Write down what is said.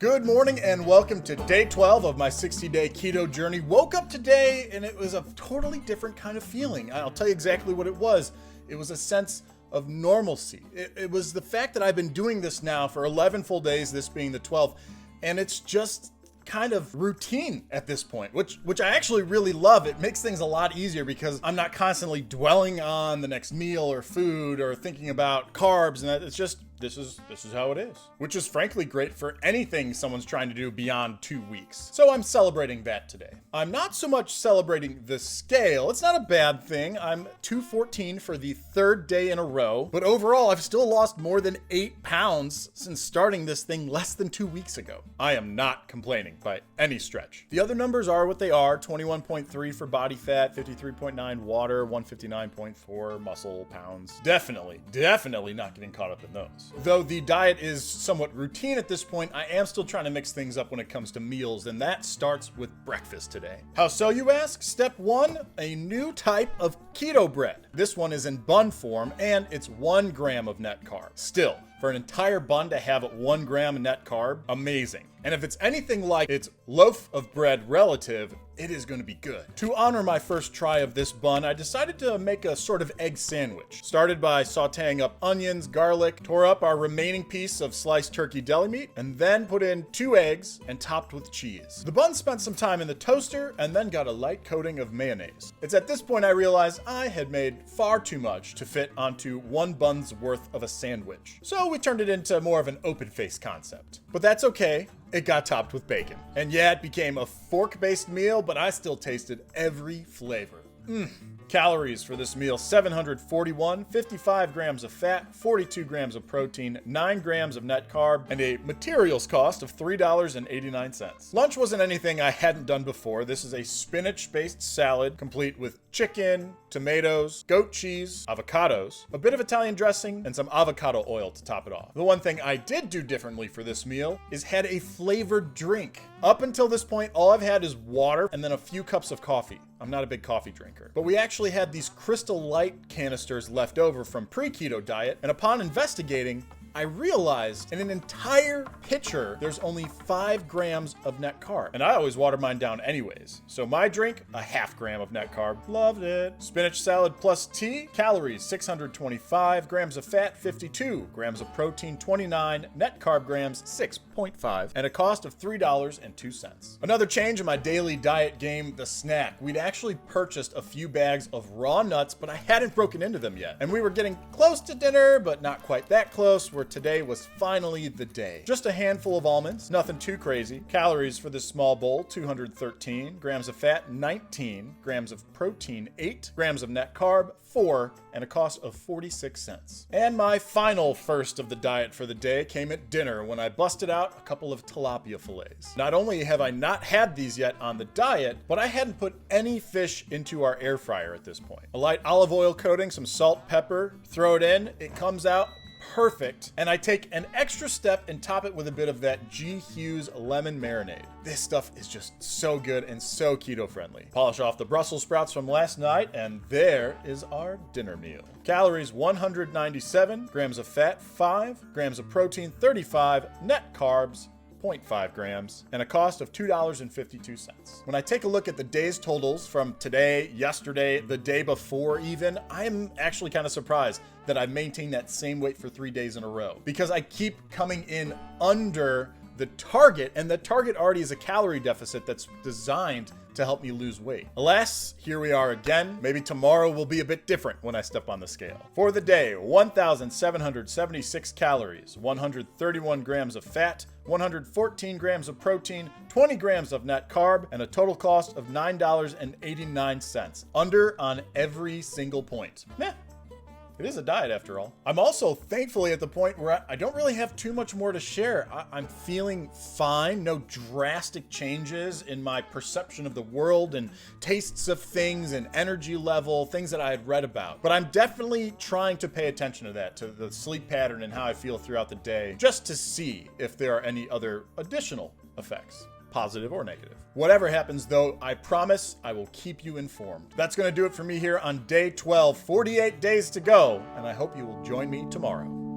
Good morning and welcome to day 12 of my 60-day keto journey. Woke up today and it was a totally different kind of feeling. I'll tell you exactly what it was. It was a sense of normalcy. It was the fact that I've been doing this now for 11 full days, this being the 12th, and it's just kind of routine at this point, which I actually really love. It makes things a lot easier because I'm not constantly dwelling on the next meal or food or thinking about carbs, and it's just this is how it is, which is frankly great for anything someone's trying to do beyond 2 weeks. So I'm celebrating that today. I'm not so much celebrating the scale. It's not a bad thing. I'm 214 for the third day in a row, but overall I've still lost more than 8 pounds since starting this thing less than 2 weeks ago. I am not complaining by any stretch. The other numbers are what they are: 21.3 for body fat, 53.9 water, 159.4 muscle pounds. Definitely not getting caught up in those. Though the diet is somewhat routine at this point, I am still trying to mix things up when it comes to meals, and that starts with breakfast today. How so, you ask? Step 1, a new type of keto bread. This one is in bun form, and it's 1 gram of net carb. Still, for an entire bun to have 1 gram net carb, amazing. And if it's anything like its loaf of bread relative, it is going to be good. To honor my first try of this bun, I decided to make a sort of egg sandwich. Started by sauteing up onions, garlic, tore up our remaining piece of sliced turkey deli meat, and then put in 2 eggs and topped with cheese. The bun spent some time in the toaster and then got a light coating of mayonnaise. It's at this point I realized I had made far too much to fit onto 1 bun's worth of a sandwich. So we turned it into more of an open-faced concept. But that's okay. It got topped with bacon. And yeah, it became a fork-based meal, but I still tasted every flavor. Calories for this meal: 741, 55 grams of fat, 42 grams of protein, 9 grams of net carb, and a materials cost of $3.89. Lunch wasn't anything I hadn't done before. This is a spinach-based salad complete with chicken, tomatoes, goat cheese, avocados, a bit of Italian dressing, and some avocado oil to top it off. The one thing I did do differently for this meal is had a flavored drink. Up until this point, all I've had is water and then a few cups of coffee. I'm not a big coffee drinker. But we actually had these Crystal Light canisters left over from pre-keto diet, and upon investigating, I realized in an entire pitcher, there's only 5 grams of net carb. And I always water mine down anyways. So my drink, a ½ gram of net carb. Loved it. Spinach salad plus tea. Calories: 625. Grams of fat, 52. Grams of protein, 29. Net carb grams, 6.5. And a cost of $3.02. Another change in my daily diet game, the snack. We'd actually purchased a few bags of raw nuts, but I hadn't broken into them yet. And we were getting close to dinner, but not quite that close, where today was finally the day. Just a handful of almonds, nothing too crazy. Calories for this small bowl: 213. Grams of fat, 19. Grams of protein, 8. Grams of net carb, 4. And a cost of 46 cents. And my final first of the diet for the day came at dinner when I busted out a couple of tilapia fillets. Not only have I not had these yet on the diet, but I hadn't put any fish into our air fryer at this point. A light olive oil coating, some salt, pepper, throw it in, it comes out perfect, and I take an extra step and top it with a bit of that G. Hughes lemon marinade. This stuff is just so good and so keto friendly. Polish off the Brussels sprouts from last night, and there is our dinner meal. Calories: 197, grams of fat 5, grams of protein 35, net carbs 0.5 grams, and a cost of $2.52. When I take a look at the day's totals from today, yesterday, the day before even, I'm actually kind of surprised that I've maintained that same weight for 3 days in a row, because I keep coming in under the target, and the target already is a calorie deficit that's designed to help me lose weight. Alas, here we are again. Maybe tomorrow will be a bit different when I step on the scale. For the day, 1,776 calories, 131 grams of fat, 114 grams of protein, 20 grams of net carb, and a total cost of $9.89. Under on every single point. Meh. It is a diet after all. I'm also thankfully at the point where I don't really have too much more to share. I'm feeling fine. No drastic changes in my perception of the world and tastes of things and energy level, things that I had read about. But I'm definitely trying to pay attention to that, to the sleep pattern and how I feel throughout the day, just to see if there are any other additional effects, positive or negative. Whatever happens though, I promise I will keep you informed. That's going to do it for me here on day 12, 48 days to go, and I hope you will join me tomorrow.